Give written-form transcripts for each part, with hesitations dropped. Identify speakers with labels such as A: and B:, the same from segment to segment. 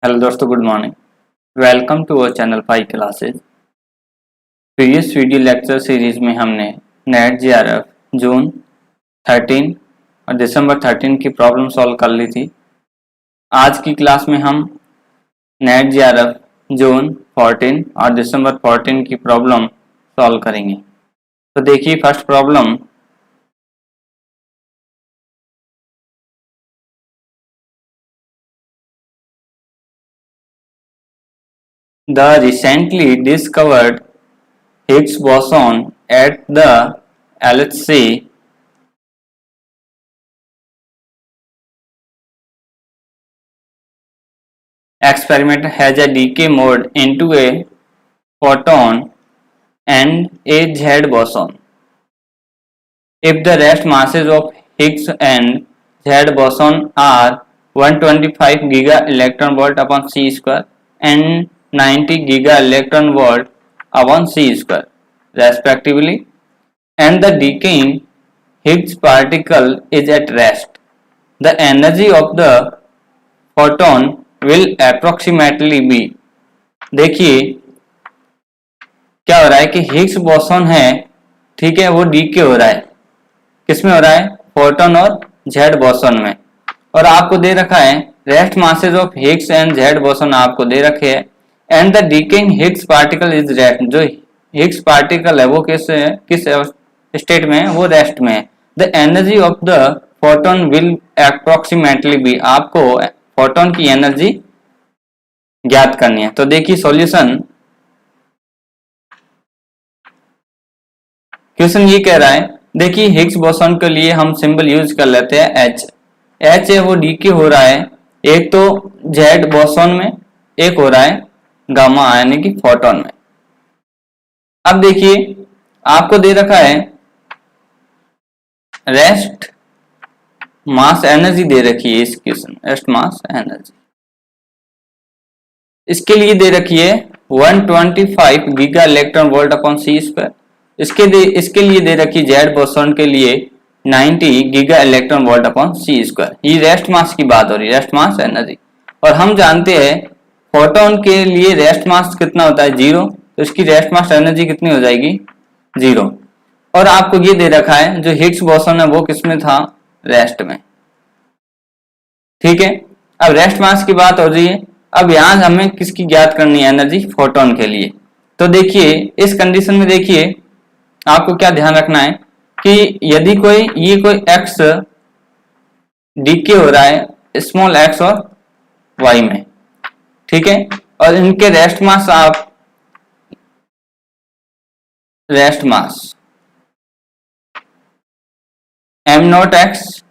A: Hello दोस्तों, good morning. Welcome to our channel 5 classes. Previous video lecture series में हमने net GRF जून 13 और दिसंबर 13 की प्रॉब्लम सॉल्व कर ली थी। आज की क्लास में हम नेट जीआरएफ जून 14 और दिसंबर 14 की प्रॉब्लम सॉल्व करेंगे। तो देखिए first problem. The recently discovered Higgs boson at the LHC experiment has a decay mode into a photon and a Z boson. If the rest masses of Higgs and Z boson are 125 giga electron volt upon c square and 90 giga electron volt upon c square respectively, and the decaying Higgs particle is at rest, the energy of the photon will approximately be। देखिए क्या हो रहा है कि Higgs boson है, ठीक है, वो डीके हो रहा है। किसमें हो रहा है? फोटोन और जेड बोसॉन में। और आपको दे रखा है rest masses of Higgs and Z boson आपको दे रखे हैं, and the decaying Higgs particle is rest. जो हिग्स पार्टिकल है वो किस स्टेट में है? वो रेस्ट में है। The energy of the photon will approximately be. आपको फोटोन की एनर्जी ज्ञात करनी है। तो देखिए सॉल्यूशन। क्वेश्चन ये कह रहा है, देखिए हिग्स बोसॉन के लिए हम सिंबल यूज कर लेते हैं एच। एच है वो डीके हो रहा है, एक तो जेड बोसॉन में, एक हो रहा है गामा यानी कि फोटोन में। अब देखिए आपको दे रखा है रेस्ट मास एनर्जी दे रखी है। इस क्वेश्चन रेस्ट मास एनर्जी इसके लिए दे रखी है 125 giga electron volt upon C square. इसके लिए दे रखी जेड बोसॉन के लिए 90 giga electron volt upon C square. ये रेस्ट मास की बात हो रही है, रेस्ट मास एनर्जी। और हम जानते हैं फोटोन के लिए रेस्ट मास कितना होता है? 0। तो इसकी रेस्ट मास एनर्जी कितनी हो जाएगी? 0। और आपको ये दे रखा है जो हिग्स बोसॉन है वो किसमें था? रेस्ट में। ठीक है, अब रेस्ट मास की बात हो रही है। अब यहां हमें किसकी ज्ञात करनी है? एनर्जी फोटोन के लिए। तो देखिए इस कंडीशन में देखिए आपको क्या ध्यान रखना है कि यदि कोई एक्स डीके हो रहा है स्मॉल एक्स और वाई में, ठीक है, और इनके rest mass M naught X,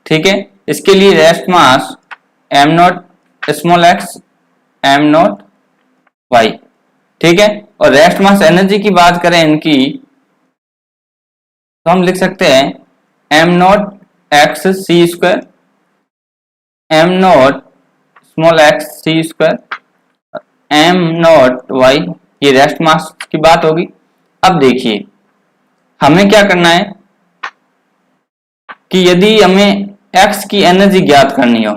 A: ठीक है, इसके लिए rest mass M naught small X M not Y, ठीक है। और रेस्ट मास एनर्जी की बात करें इनकी तो हम लिख सकते हैं M naught X C square M naught small X C square M not Y, ये रेस्ट मास की बात होगी। अब देखिए हमें क्या करना है कि यदि हमें एक्स की एनर्जी ज्ञात करनी हो,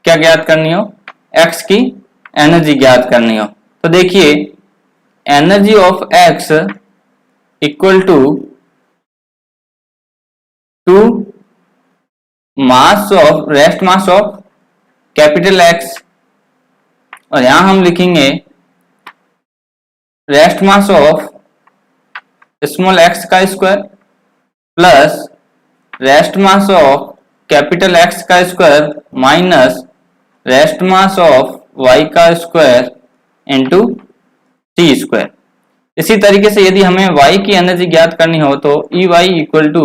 A: क्या ज्ञात करनी हो? एक्स की एनर्जी ज्ञात करनी हो, तो देखिए energy of X equal to mass of rest mass of capital X, और यहां हम लिखेंगे rest mass of small X का square plus rest mass of capital X का square minus rest mass of Y का स्क्वायर इंटू टी स्क्वायर। इसी तरीके से यदि हमें y की एनर्जी ज्ञात करनी हो तो E Y equal to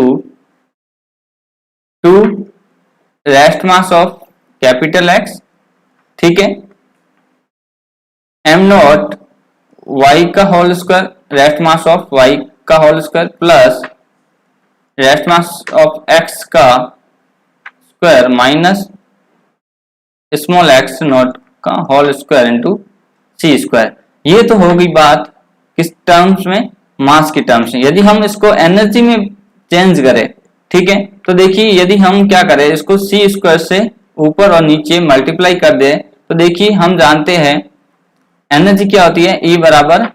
A: rest mass of capital X, ठीक है, एम नॉट वाई का whole square rest mass of Y का whole square plus rest mass of X का square minus small X not का whole square into C square. ये तो होगी बात किस टर्म्स में? मास की टर्म्स में। यदि हम इसको एनर्जी में चेंज करें, ठीक है, तो देखिए यदि हम क्या करें इसको सी स्क्वायर से ऊपर और नीचे मल्टीप्लाई कर दे तो देखिए हम जानते हैं एनर्जी क्या होती है, E बराबर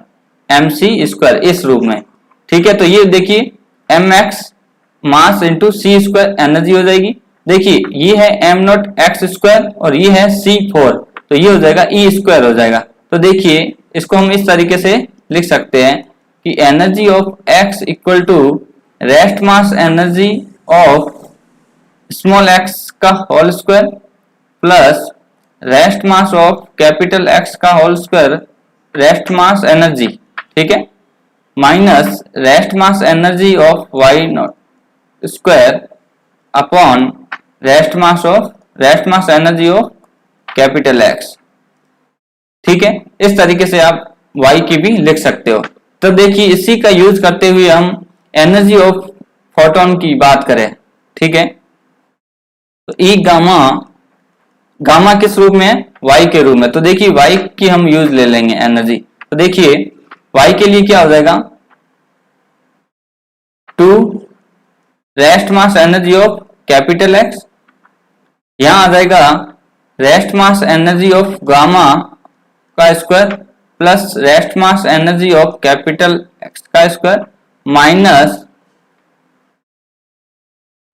A: mc² इस रूप में। ठीक है, तो ये देखिए mx mass into c² energy हो जाएगी। देखिए ये है m0x² और ये है c4, तो ये हो जाएगा E² हो जाएगा। तो देखिए इसको हम इस तरीके से लिख सकते हैं कि energy of x equal to rest mass energy of small x का whole square plus rest mass of capital X का whole square, rest mass energy, ठीक है, minus rest mass energy of y0² upon rest mass energy of capital X। ठीक है, इस तरीके से आप y की भी लिख सकते हो। तो देखिए इसी का यूज करते हुए हम एनर्जी ऑफ फोटोन की बात करें। ठीक है, तो ई गामा किस रूप में है, y के रूप में। तो देखिए y की हम यूज ले लेंगे एनर्जी। तो देखिए y के लिए क्या हो जाएगा, 2 rest mass energy of capital X, यहां आ जाएगा rest mass energy of gamma का square plus rest mass energy of capital X का स्क्वायर माइनस,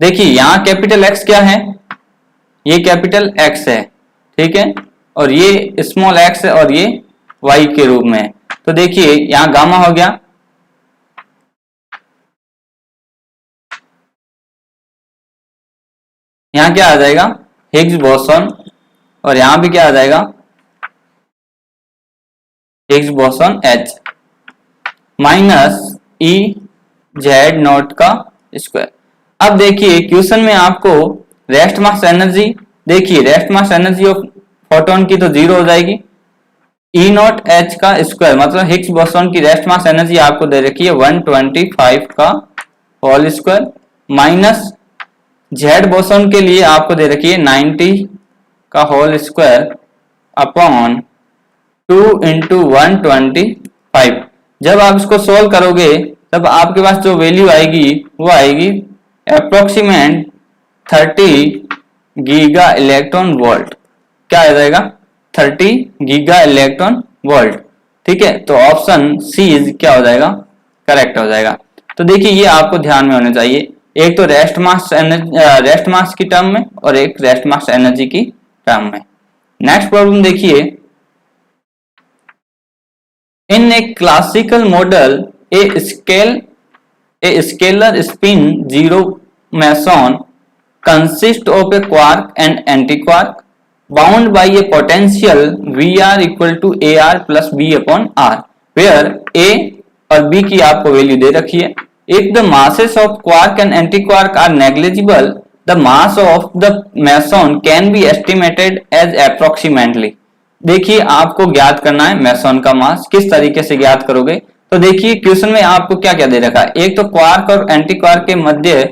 A: देखिए यहां कैपिटल X क्या है, ये कैपिटल X है, ठीक है, और ये स्मॉल x है और ये y के रूप में है। तो देखिए यहां गामा हो गया, यहां क्या आ जाएगा, हिग्स बोसॉन, और यहां भी क्या आ जाएगा, Higgs boson H minus E(Z0) का स्क्वायर। अब देखिए क्वेश्चन में आपको रेस्ट मास एनर्जी, देखिए rest mass energy of photon की तो 0 हो जाएगी, E0H का स्क्वायर मतलब हिग्स बोसॉन की रेस्ट मास एनर्जी आपको दे रखी है 125 का whole square minus Z boson के लिए आपको दे रखी है 90 का होल स्क्वायर अपॉन 2 इंटू 125। जब आप इसको सोल्व करोगे तब आपके पास जो वैल्यू आएगी वो आएगी अप्रोक्सीमेट 30 गीगा इलेक्ट्रॉन वोल्ट। क्या आ जाएगा, 30 गीगा इलेक्ट्रॉन वोल्ट। ठीक है, तो ऑप्शन सी क्या हो जाएगा, करेक्ट हो जाएगा। तो देखिए ये आपको ध्यान में होना चाहिए, एक तो रेस्ट मास की टर्म में और एक रेस्ट मास एनर्जी की टर्म में। नेक्स्ट प्रॉब्लम देखिए, in a classical model a scalar spin zero meson consist of a quark and antiquark bound by a potential VR equal to AR plus B upon R, where A और B की आपको value दे रखी है। If the masses of quark and antiquark are negligible, the mass of the meson can be estimated as approximately। देखिए आपको ज्ञात करना है मेसन का मास, किस तरीके से ज्ञात करोगे। तो देखिए क्वेश्चन में आपको क्या क्या दे रखा है, एक तो क्वार्क और एंटीक्वार्क के मध्य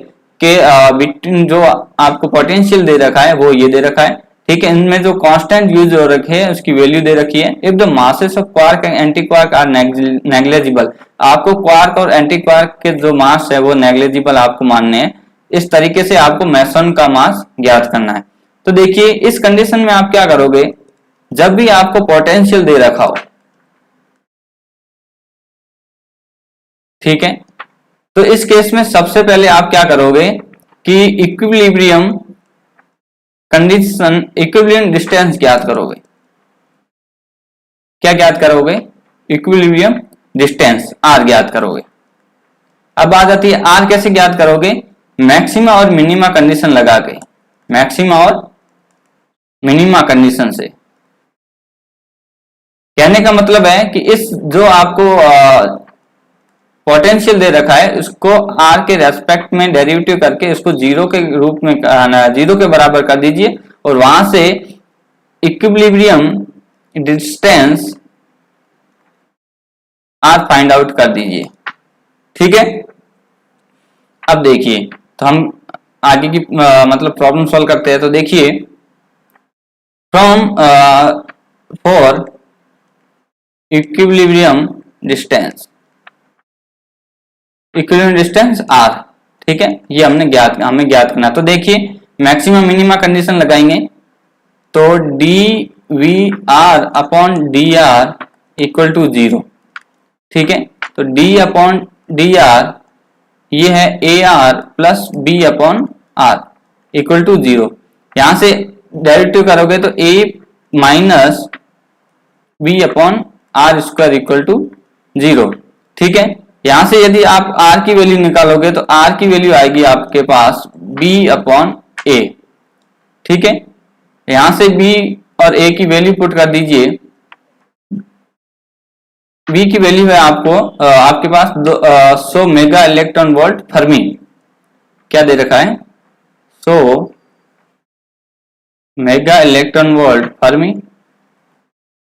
A: के बिटवीन जो आपको पोटेंशियल दे रखा है वो ये दे रखा है। ठीक है, इनमें जो कांस्टेंट यूज हो रखे हैं उसकी वैल्यू दे रखी है। If the masses of quark and antiquark are negligible, आपको क्वार्क और एंटीक्वार्क के जो मास है वो नेग्लिजिबल आपको मानने हैं। इस तरीके से आपको मेसन का मास ज्ञात करना है। तो देखिए इस कंडीशन में आप क्या करोगे, जब भी आपको पोटेंशियल दे रखा हो, ठीक है, तो इस केस में सबसे पहले आप क्या करोगे कि इक्विलिब्रियम कंडीशन, इक्विलिब्रियम डिस्टेंस ज्ञात करोगे। क्या ज्ञात करोगे, इक्विलिब्रियम डिस्टेंस R ज्ञात करोगे। अब आ जाती है R कैसे ज्ञात करोगे, मैक्सिमा और मिनिमा कंडीशन लगा के, मैक्सिमा और मिनिमा कंडीशन से। कहने का मतलब है कि इस जो आपको पोटेंशियल दे रखा है उसको R के रेस्पेक्ट में डेरिवेटिव करके उसको जीरो के रूप में, जीरो के बराबर कर दीजिए और वहां से equilibrium distance R find out कर दीजिए। ठीक है, अब देखिए तो हम आगे की मतलब प्रॉब्लम सॉल्व करते हैं। तो देखिए from for equilibrium distance, equilibrium distance R, ठीक है, ये हमें ज्ञात करना। तो देखिए मैक्सिमम मिनिमा कंडीशन लगाएंगे तो D V R upon D R equal to 0। ठीक है, तो डी अपॉन डी आर ये है A R plus B upon R equal to 0। यहां से डेरिवेटिव करोगे तो A minus B upon R square equal to 0। ठीक है, यहां से यदि आप r की वैल्यू निकालोगे तो r की वैल्यू आएगी आपके पास b अपॉन ए। ठीक है, यहां से b और a की वैल्यू पुट कर दीजिए। b की वैल्यू है आपके पास 100 मेगा इलेक्ट्रॉन वोल्ट फर्मी। क्या दे रखा है? 100 मेगा इलेक्ट्रॉन वोल्ट फर्मी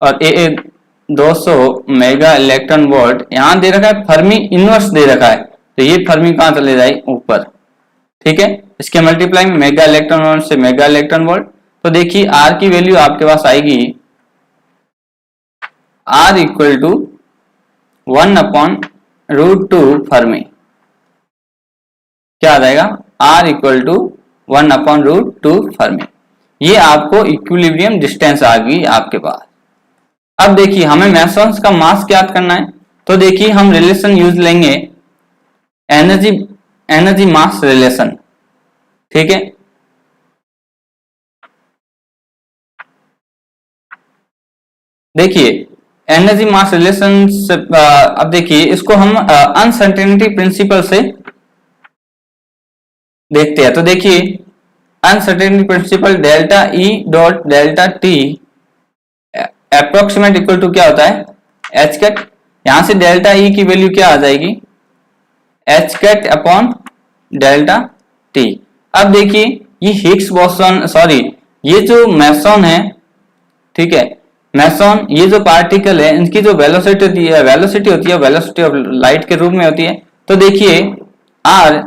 A: और ए 200 मेगा इलेक्ट्रॉन वोल्ट यहां दे रखा है, फर्मी इनवर्स दे रखा है, तो ये फर्मी कहां चले जाए? ऊपर। ठीक है, इसके मल्टीप्लाई में मेगा इलेक्ट्रॉन वोल्ट से मेगा इलेक्ट्रॉन वोल्ट, तो देखिए आर की वैल्यू आपके पास आएगी R equal to 1 upon root 2 fermi. क्या आ जाएगा? R equal to 1 upon root 2 fermi. ये आपको इक्विलिब्रियम डिस्टेंस आ गई आपके पास। अब देखिए हमें मेसन्स का मास ज्ञात करना है, तो देखिए हम रिलेशन यूज लेंगे एनर्जी मास रिलेशन। ठीक है, देखिए एनर्जी मास रिलेशन से अब देखिए इसको हम अनसर्टेनिटी प्रिंसिपल से देखते हैं। तो देखिए uncertainty principle delta E dot delta T approximate equal to क्या होता है? H cut. यहां से डेल्टा ई की वैल्यू क्या आ जाएगी? H cut upon delta T. अब देखिए ये हिग्स बोसॉन ये जो मेसॉन है, ठीक है, मेसॉन ये जो पार्टिकल है इनकी जो वेलोसिटी होती है वेलोसिटी ऑफ लाइट के रूप में होती है। तो देखिए आर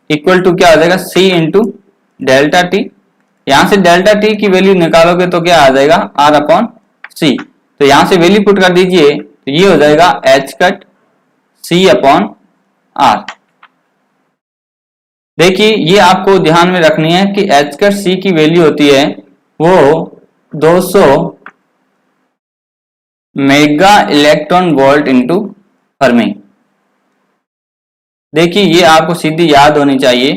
A: इक्वल टू क्या हो जाएगा? सी इंटू डेल्टा टी। यहां से डेल्टा टी की वैल्यू निकालोगे तो क्या आ जाएगा? आर अपॉन सी। तो यहां से वैल्यू पुट कर दीजिए तो ये हो जाएगा H cut C upon R. देखिए ये आपको ध्यान में रखनी है कि एच कट सी की वैल्यू होती है वो 200 mega electron volt into Fermi. देखिए ये आपको सीधी याद होनी चाहिए,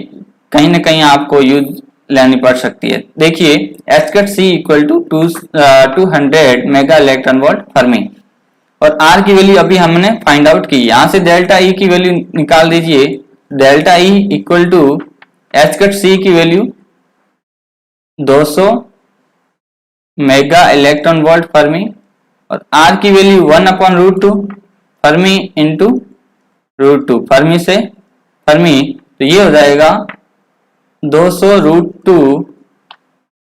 A: कहीं ना कहीं आपको यूज लेनी पड़ सकती है। देखिए H cut C equal to 200 mega electron volt fermi और आर की वैल्यू अभी हमने फाइंड आउट की। यहां से डेल्टा ई की वैल्यू निकाल दीजिए। Delta E equal to H cut C की value 200 mega electron volt fermi और आर की value 1 upon root 2 fermi into root 2 fermi से फर्मी, तो ये हो जाएगा 200 रूट 2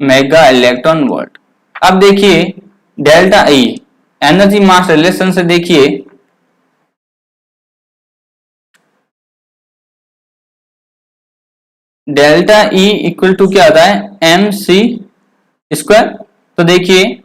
A: मेगा इलेक्ट्रॉन वोल्ट। अब देखिए delta E energy mass relation से देखिए डेल्टा ई इक्वल टू क्या होता है? M C square. तो देखिए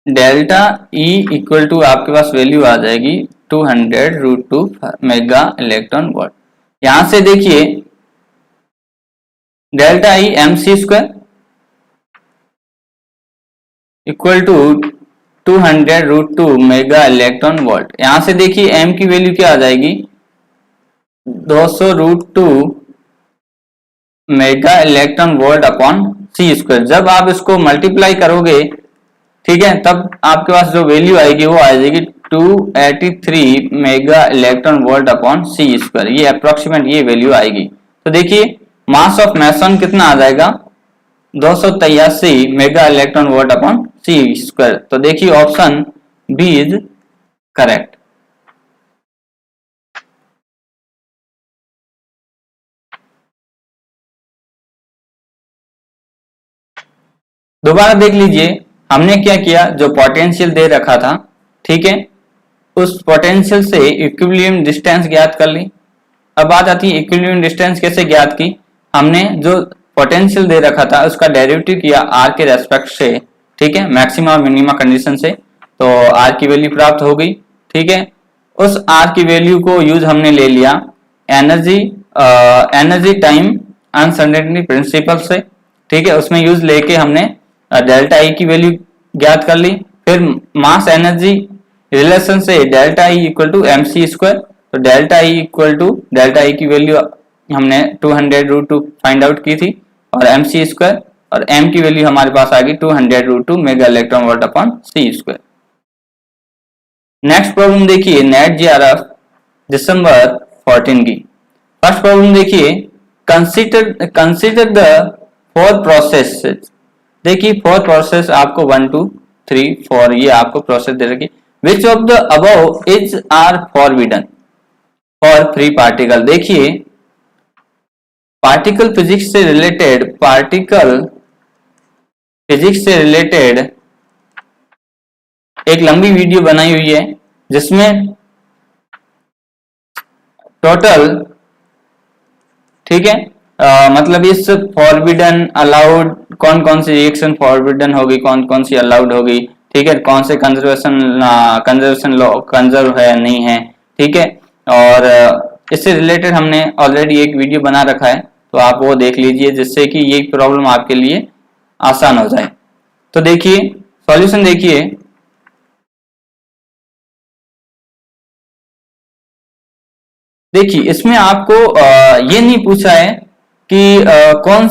A: डेल्टा ई इक्वल टू आपके पास वैल्यू आ जाएगी 200 रूट 2 मेगा इलेक्ट्रॉन वोल्ट। यहां से देखिए delta E M C square equal to 200 root 2 mega electron volt. यहां से देखिए एम की वैल्यू क्या आ जाएगी? 200 root 2 mega electron volt upon C square. जब आप इसको मल्टीप्लाई करोगे, ठीक है, तब आपके पास जो वैल्यू आएगी वो आ जाएगी 283 mega electron volt upon C square. ये अप्रोक्सीमेट ये वैल्यू आएगी। तो देखिए मास ऑफ मेसन कितना आ जाएगा? 283 mega electron volt upon C square. तो देखिए ऑप्शन बी इज करेक्ट। दोबारा देख लीजिए हमने क्या किया, जो पोटेंशियल दे रखा था, ठीक है, उस पोटेंशियल से इक्विलिब्रियम डिस्टेंस ज्ञात कर ली। अब बात आती है इक्विलिब्रियम डिस्टेंस कैसे ज्ञात की? हमने जो पोटेंशियल दे रखा था उसका डेरिवेटिव किया आर के रेस्पेक्ट से, ठीक है, मैक्सिमा और मिनिमा कंडीशन से। तो आर की वैल्यू प्राप्त हो गई। ठीक है, उस आर की वैल्यू को यूज हमने ले लिया एनर्जी टाइम अनसर्टेनिटी प्रिंसिपल से। ठीक है, उसमें यूज लेके हमने डेल्टा ई की वैल्यू ज्ञात कर ली। फिर मास एनर्जी रिलेशन से delta E equal to M C square, तो delta E equal to delta E की वैल्यू हमने 200√2 फाइंड आउट की थी, और एम सी स्क्वायर, और एम की वैल्यू हमारे पास आ गई 200√2 mega electron volt upon C square. Next problem देखिए नेट जीआरएफ दिसंबर 14 की। फर्स्ट प्रॉब्लम देखिए, कंसीडर द फोर प्रोसेस। देखिए फोर प्रोसेस आपको 1 2 3 4 ये आपको प्रोसेस दे रखी। Which of the above is are forbidden for free particle. देखिए पार्टिकल फिजिक्स से रिलेटेड एक लंबी वीडियो बनाई हुई है, जिसमें टोटल, ठीक है, मतलब इस फॉरबिडन अलाउड कौन कौन सी रिएक्शन फॉरबिडन होगी, कौन कौन सी अलाउड होगी, ठीक है, कौन से कंजर्वेशन लॉ कंजर्व है नहीं है, ठीक है। और इससे रिलेटेड हमने ऑलरेडी एक वीडियो बना रखा है, तो आप वो देख लीजिए, जिससे कि ये प्रॉब्लम आपके लिए आसान हो जाए। तो देखिए सॉल्यूशन देखिए, देखिए इसमें आपको ये नहीं पूछा है कि कौन,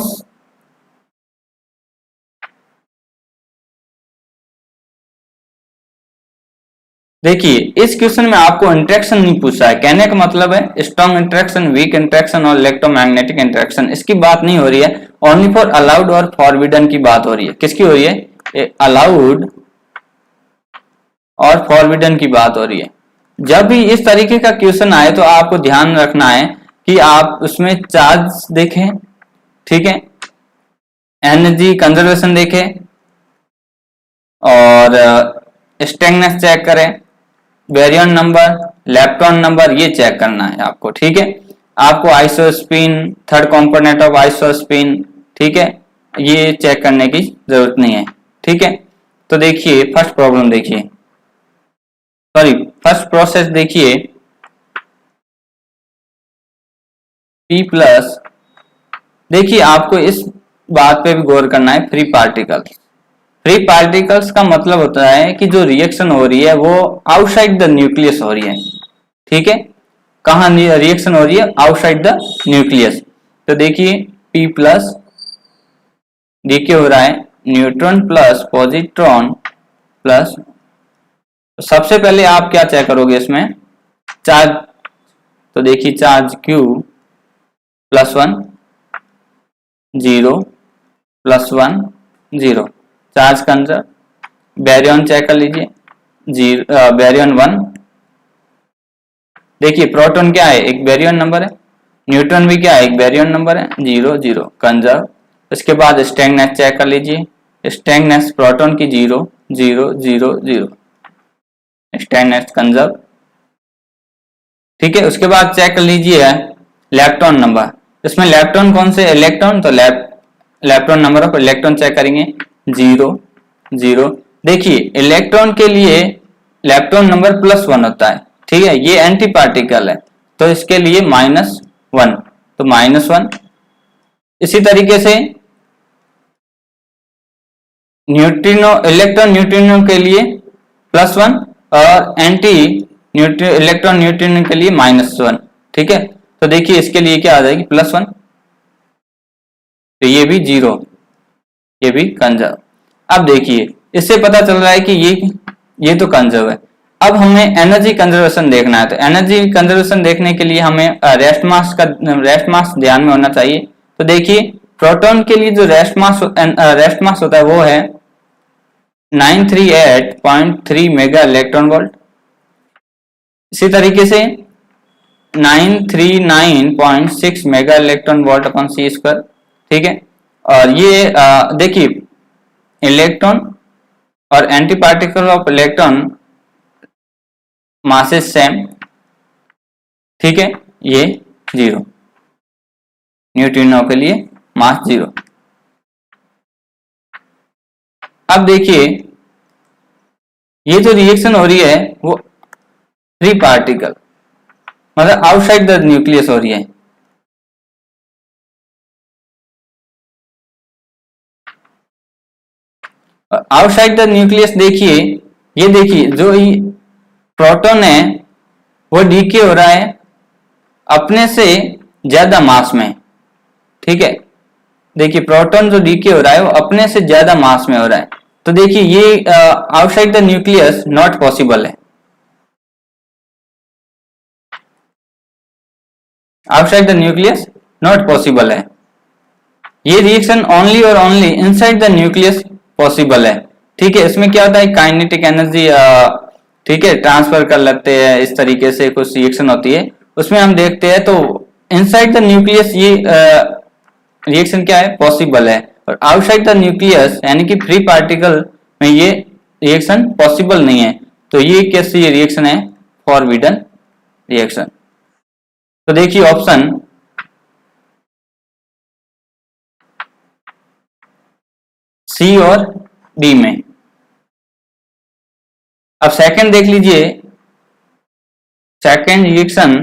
A: देखिए इस क्वेश्चन में आपको इंटरेक्शन नहीं पूछा है। कहने का मतलब है स्ट्रॉन्ग इंटरेक्शन, वीक इंटरेक्शन और इलेक्ट्रोमैग्नेटिक इंटरेक्शन, इसकी बात नहीं हो रही है। ओनली फॉर अलाउड और फॉरबिडन की बात हो रही है। किसकी हो रही है? अलाउड और फॉरबिडन की बात हो रही है। जब भी इस तरीके का क्वेश्चन आए तो आपको ध्यान रखना है कि आप उसमें चार्ज देखें, ठीक है, एनर्जी कंजर्वेशन देखें, और स्ट्रेंथनेस चेक करें, बैरियन नंबर, लेप्टॉन नंबर, ये चेक करना है आपको, ठीक है। आपको isospin, third component of isospin, ठीक है, ये चेक करने की जरूरत नहीं है, ठीक है। तो देखिए फर्स्ट प्रॉब्लम देखिए, सॉरी फर्स्ट प्रोसेस देखिए, P प्लस। देखिए आपको इस बात पे भी गौर करना है, फ्री पार्टिकल्स। फ्री पार्टिकल्स का मतलब होता है कि जो रिएक्शन हो रही है वो आउटसाइड द न्यूक्लियस हो रही है, ठीक है। कहाँ रिएक्शन हो रही है? Outside the nucleus. तो देखिए P प्लस, देखिए हो रहा है न्यूट्रॉन प्लस पॉजिट्रॉन प्लस, सबसे पहले आप क्या चेक करोगे इसमें? चार्ज। तो देखिए charge Q +1 0 +1 0, charge conserve. Baryon check कर लीजिए, बैरियन 1। देखिए प्रोटॉन क्या है? एक बैरियन नंबर है। न्यूट्रॉन भी क्या है? एक बैरियन नंबर है, 0 0 कंजर्व। उसके बाद स्ट्रेंथनेस चेक कर लीजिए, स्ट्रेंथनेस प्रोटॉन की 0 0 0 0, स्ट्रेंथनेस कंजर्व, ठीक है। उसके बाद चेक कर लीजिए इलेक्ट्रॉन नंबर। इसमें इलेक्ट्रॉन कौन से? इलेक्ट्रॉन, तो electron number of electron check करेंगे, 0 0। देखिए इलेक्ट्रॉन के लिए इलेक्ट्रॉन नंबर +1 होता है, ठीक है, ये एंटी पार्टिकल है, तो इसके लिए -1, तो -1। इसी तरीके से न्यूट्रिनो, इलेक्ट्रॉन न्यूट्रिनो के लिए +1, और एंटी इलेक्ट्रॉन न्यूट्रिनो के लिए -1, ठीक है। तो देखिए इसके लिए क्या आ जाएगी? +1, तो ये भी 0, ये भी कंजर्व। अब देखिए इससे पता चल रहा है कि ये तो कंजर्व है। अब हमें एनर्जी कंजर्वेशन देखना है, तो एनर्जी कंजर्वेशन देखने के लिए हमें रेस्ट मास ध्यान में होना चाहिए। तो देखिए प्रोटॉन के लिए जो रेस्ट मास होता है वो है 938.3 मेगा इलेक्ट्रॉन वोल्ट। इसी तरीके से 939.6 mega electron volt upon C square, ठीक है। और ये देखिए इलेक्ट्रॉन और anti particle of electron masses same, ठीक है, ये 0, न्यूट्रिनो के लिए मास 0। अब देखिए ये जो रिएक्शन हो रही है वो फ्री पार्टिकल मतलब आउटसाइड द न्यूक्लियस हो रही है। आउटसाइड द न्यूक्लियस देखिए, ये देखिए जो प्रोटॉन है वो डीके हो रहा है अपने से ज्यादा मास में, ठीक है। देखिए प्रोटॉन जो डीके हो रहा है वो अपने से ज्यादा मास में हो रहा है, तो देखिए ये outside the nucleus not possible है। Outside the nucleus not possible है। ये रिएक्शन ओनली और only inside the nucleus possible है, ठीक है। इसमें क्या होता है काइनेटिक एनर्जी, ठीक है, ट्रांसफर कर लेते हैं, इस तरीके से कुछ रिएक्शन होती है उसमें हम देखते हैं। तो इनसाइड द न्यूक्लियस ये रिएक्शन क्या है पॉसिबल है, और आउटसाइड द न्यूक्लियस यानी कि फ्री पार्टिकल में ये रिएक्शन पॉसिबल नहीं है। तो ये कैसी रिएक्शन है, फॉरबिडन रिएक्शन। तो देखिए ऑप्शन सी और डी में। अब सेकंड देख लीजिए, सेकंड रिएक्शन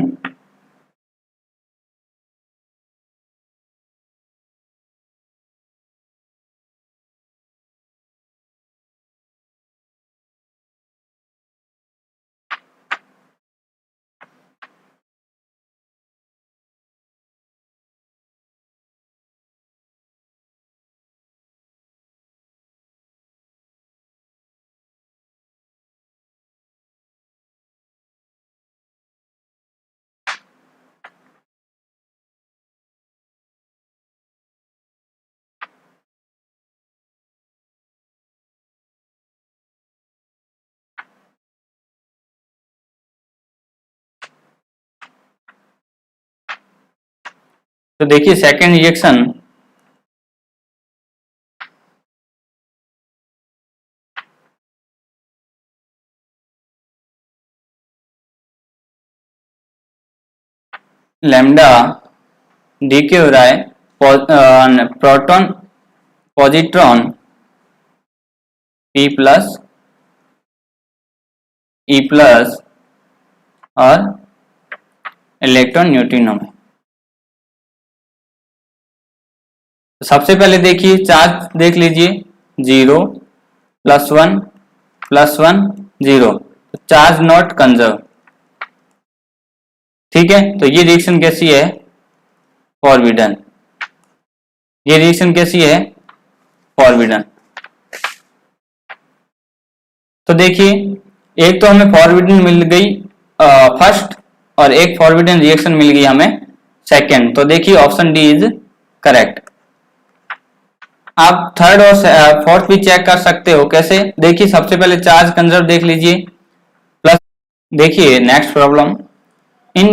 A: तो देखिए सेकंड रिएक्शन लैम्डा डीके हो रहा है proton positron P plus E plus और इलेक्ट्रॉन न्यूट्रिनो में। सबसे पहले देखिए चार्ज देख लीजिए 0 +1 +1 0, चार्ज नॉट कंजर्व, ठीक है। तो ये रिएक्शन कैसी है, फॉरबिडन। ये रिएक्शन कैसी है, फॉरबिडन। तो देखिए एक तो हमें फॉरबिडन मिल गई फर्स्ट, और एक फॉरबिडन रिएक्शन मिल गई हमें सेकंड। तो देखिए ऑप्शन डी इज करेक्ट। आप थर्ड और फोर्थ भी चेक कर सकते हो, कैसे, देखिए सबसे पहले चार्ज कंजर्व देख लीजिए प्लस। देखिए next problem, in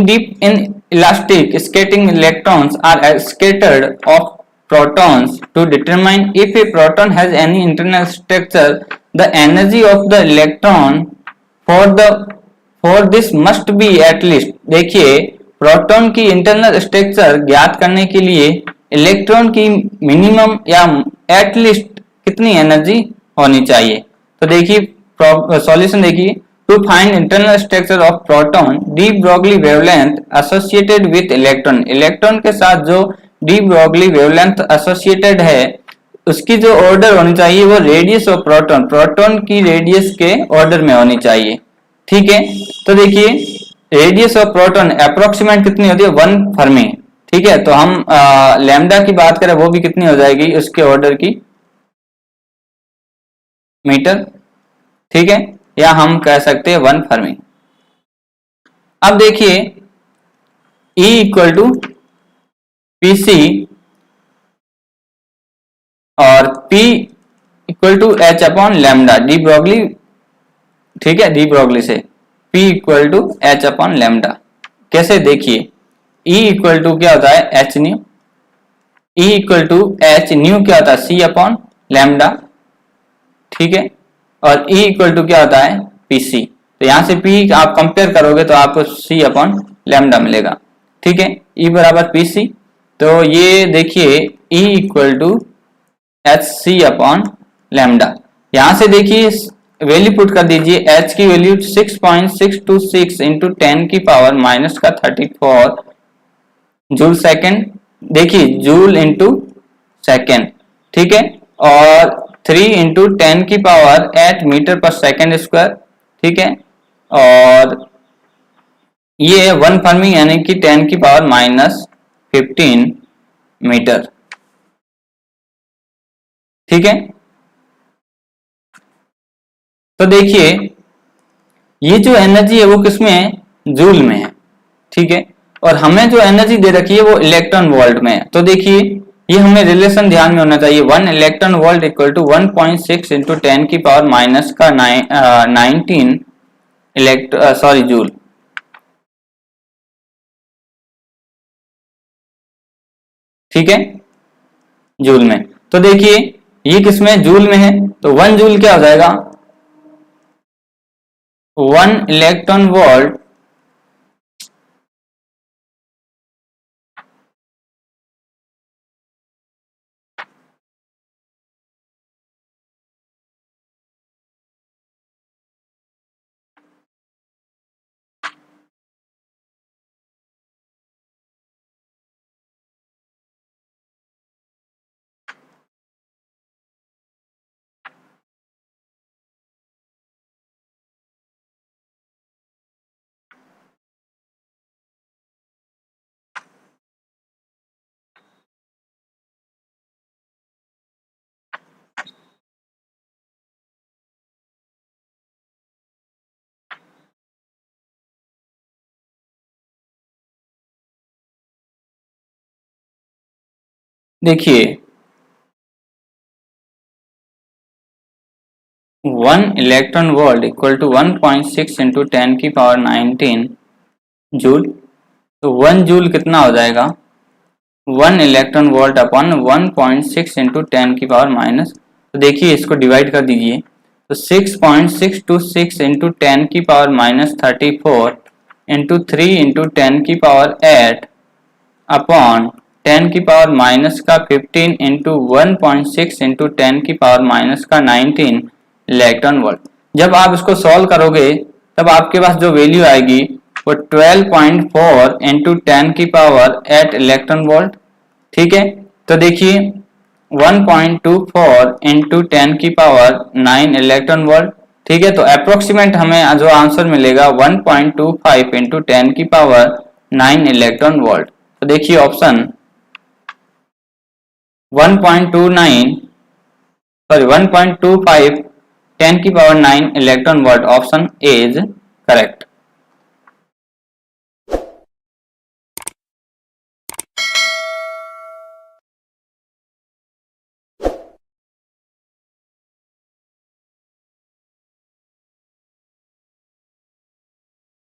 A: elastic skating electrons are scattered of protons. To determine if a proton has any internal structure, the energy of the electron for this must be at least। देखिए proton की internal structure ज्ञात करने के लिए electron की minimum या at least कितनी energy होनी चाहिए। तो देखिए सॉल्यूशन देखिए, to find internal structure of proton, de Broglie wavelength associated with electron, electron के साथ जो de Broglie wavelength associated है उसकी जो ऑर्डर होनी चाहिए वो रेडियस ऑफ प्रोटॉन, प्रोटॉन की रेडियस के ऑर्डर में होनी चाहिए, ठीक है। तो देखिए रेडियस ऑफ प्रोटॉन अप्रोक्सीमेट कितनी होती है, 1 फर्मी, ठीक है। तो हम लैम्डा की बात करें वो भी कितनी हो जाएगी उसके ऑर्डर की, मीटर, ठीक है, या हम कह सकते हैं 1 फर्मी। अब देखिए E इक्वल टू PC और P equal to H upon lambda, de Broglie, ठीक है, डी ब्रोगली से P equal to H upon lambda. कैसे, देखिए E इक्वल टू क्या होता है H nu, E equal to H nu क्या होता है C अपॉन लैम्डा, ठीक है, और E इक्वल टू क्या होता है PC। तो यहां से P आप कंपेयर करोगे तो आपको C अपॉन लैम्डा मिलेगा, ठीक है, E बराबर PC। तो ये देखिए E equal to HC upon lambda. यहां से देखिए वैल्यू पुट कर दीजिए, h की वैल्यू 6.626 इंटू 10 की पावर माइनस का 34 जूल सेकेंड, देखिए जूल इंटू सेकेंड, ठीक है, और 3 इंटू 10 की पावर 8 मीटर पर सेकेंड स्क्वायर, ठीक है, और ये 1 फर्मी यानी कि 10 की पावर माइनस 15 मीटर, ठीक है। तो देखिए ये जो एनर्जी है वो किसमें है, जूल में है, ठीक है, और हमें जो एनर्जी दे रखी है वो इलेक्ट्रॉन वोल्ट में है। तो देखिए ये हमें रिलेशन ध्यान में होना चाहिए, 1 electron volt equal to 1.6 into 10 की पावर माइनस का 19 जूल, ठीक है, जूल में। तो देखिए ये किसमें, जूल में है, तो 1 जूल क्या हो जाएगा, 1 इलेक्ट्रॉन वोल्ट देखिए 1 electron volt equal to 1.6 into 10 की पावर 19 जूल, तो 1 जूल कितना हो जाएगा, 1 इलेक्ट्रॉन वोल्ट अपॉन 1.6 इंटू 10 की पावर माइनस, तो देखिए इसको डिवाइड कर दीजिए, तो 6.626 इंटू 10 की पावर माइनस 34 इंटू 3 इंटू 10 की पावर 8 अपॉन 10 की पावर माइनस का 15 इंटू 1.6 इंटू 10 की पावर माइनस का 19 इलेक्ट्रॉन वोल्ट। जब आप इसको सॉल्व करोगे तब आपके पास जो वैल्यू आएगी वो 12.4 इंटू 10 की पावर 8 इलेक्ट्रॉन वोल्ट, ठीक है। तो देखिए 1.24 इंटू 10 की पावर 9 इलेक्ट्रॉन वोल्ट, ठीक है, तो अप्रोक्सीमेट हमें जो आंसर मिलेगा 1.25 इंटू 10 की पावर 9 इलेक्ट्रॉन वोल्ट। तो देखिए ऑप्शन 1.29 सॉरी 1.25 10 की power 9 electron volt, option A is correct.